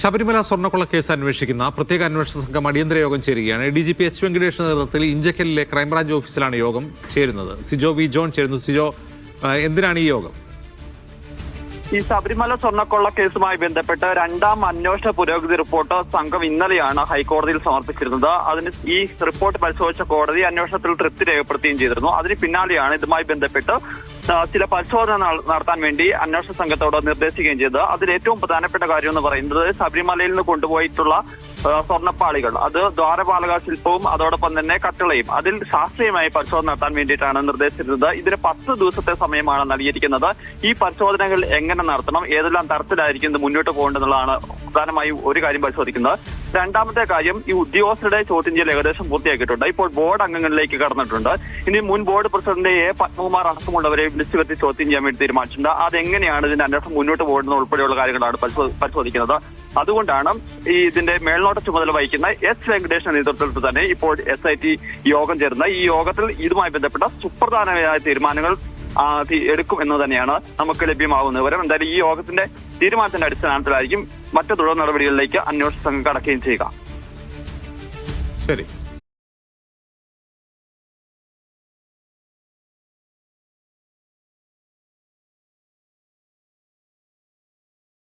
ശബരിമല സ്വർണ്ണക്കൊള്ള കേസ് അന്വേഷിക്കുന്ന പ്രത്യേക അന്വേഷണ സംഘം അടിയന്തര യോഗം ചേരുകയാണ്. DGP H. വെങ്കടേഷിന്റെ നേതൃത്വത്തിൽ ഇഞ്ചക്കലിലെ ക്രൈംബ്രാഞ്ച് ഓഫീസിലാണ് യോഗം ചേരുന്നത്. സിജോ വി ജോൺ ചേരുന്നു. സിജോ, എന്തിനാണ് ഈ യോഗം? ഈ ശബരിമല സ്വർണ്ണക്കൊള്ള കേസുമായി ബന്ധപ്പെട്ട് രണ്ടാം അന്വേഷണ പുരോഗതി റിപ്പോർട്ട് സംഘം ഇന്നലെയാണ് ഹൈക്കോടതിയിൽ സമർപ്പിച്ചിരുന്നത്. അതിന് ഈ റിപ്പോർട്ട് പരിശോധിച്ച കോടതി അന്വേഷണത്തിൽ തൃപ്തി രേഖപ്പെടുത്തുകയും ചെയ്തിരുന്നു. അതിന് പിന്നാലെയാണ് ഇതുമായി ബന്ധപ്പെട്ട് ചില പരിശോധന നടത്താൻ വേണ്ടി അന്വേഷണ സംഘത്തോട് നിർദ്ദേശിക്കുകയും ചെയ്തത്. അതിൽ ഏറ്റവും പ്രധാനപ്പെട്ട കാര്യം എന്ന് പറയുന്നത് ശബരിമലയിൽ നിന്ന് കൊണ്ടുപോയിട്ടുള്ള സ്വർണ്ണപ്പാളികൾ, അത് ദ്വാരപാലക ശില്പവും അതോടൊപ്പം തന്നെ കട്ടിളയും, അതിൽ ശാസ്ത്രീയമായി പരിശോധന നടത്താൻ വേണ്ടിയിട്ടാണ് നിർദ്ദേശിച്ചിരുന്നത്. ഇതിന് 10 ദിവസത്തെ സമയമാണ് നൽകിയിരിക്കുന്നത്. ഈ പരിശോധനകൾ എങ്ങനെ നടത്തണം, ഏതെല്ലാം തരത്തിലായിരിക്കും ഇത് മുന്നോട്ട് പോകേണ്ടതെന്നുള്ളതാണ് പ്രധാനമായും ഒരു കാര്യം പരിശോധിക്കുന്നത്. രണ്ടാമത്തെ കാര്യം, ഈ ഉദ്യോഗസ്ഥരുടെ ചോദ്യം ചെയ്യൽ ഏകദേശം പൂർത്തിയാക്കിയിട്ടുണ്ട്. ഇപ്പോൾ ബോർഡ് അംഗങ്ങളിലേക്ക് കടന്നിട്ടുണ്ട്. ഇനി മുൻ ബോർഡ് പ്രസിഡന്റ് A. പത്മകുമാർ അടക്കമുള്ളവരെ വിളിച്ചു വരുത്തി ചോദ്യം ചെയ്യാൻ വേണ്ടി തീരുമാനിച്ചിട്ടുണ്ട്. അതെങ്ങനെയാണ് ഇതിന്റെ അന്വേഷണം മുന്നോട്ട് പോകുന്നത് ഉൾപ്പെടെയുള്ള കാര്യങ്ങളാണ് പരിശോധിക്കുന്നത്. അതുകൊണ്ടാണ് ഇതിന്റെ മേൽനോട്ട ചുമതല വഹിക്കുന്ന S. വെങ്കടേഷിന്റെ നേതൃത്വത്തിൽ തന്നെ ഇപ്പോൾ SIT യോഗം ചേർന്നത്. ഈ യോഗത്തിൽ ഇതുമായി ബന്ധപ്പെട്ട സുപ്രധാനമായ തീരുമാനങ്ങൾ എടുക്കും എന്ന് തന്നെയാണ് നമുക്ക് ലഭ്യമാകുന്ന വിവരം. എന്തായാലും ഈ യോഗത്തിന്റെ തീരുമാനത്തിന്റെ അടിസ്ഥാനത്തിലായിരിക്കും മറ്റു തുടർ നടപടികളിലേക്ക് അന്വേഷണ സംഘം കടക്കുകയും ചെയ്യുക. ശരി.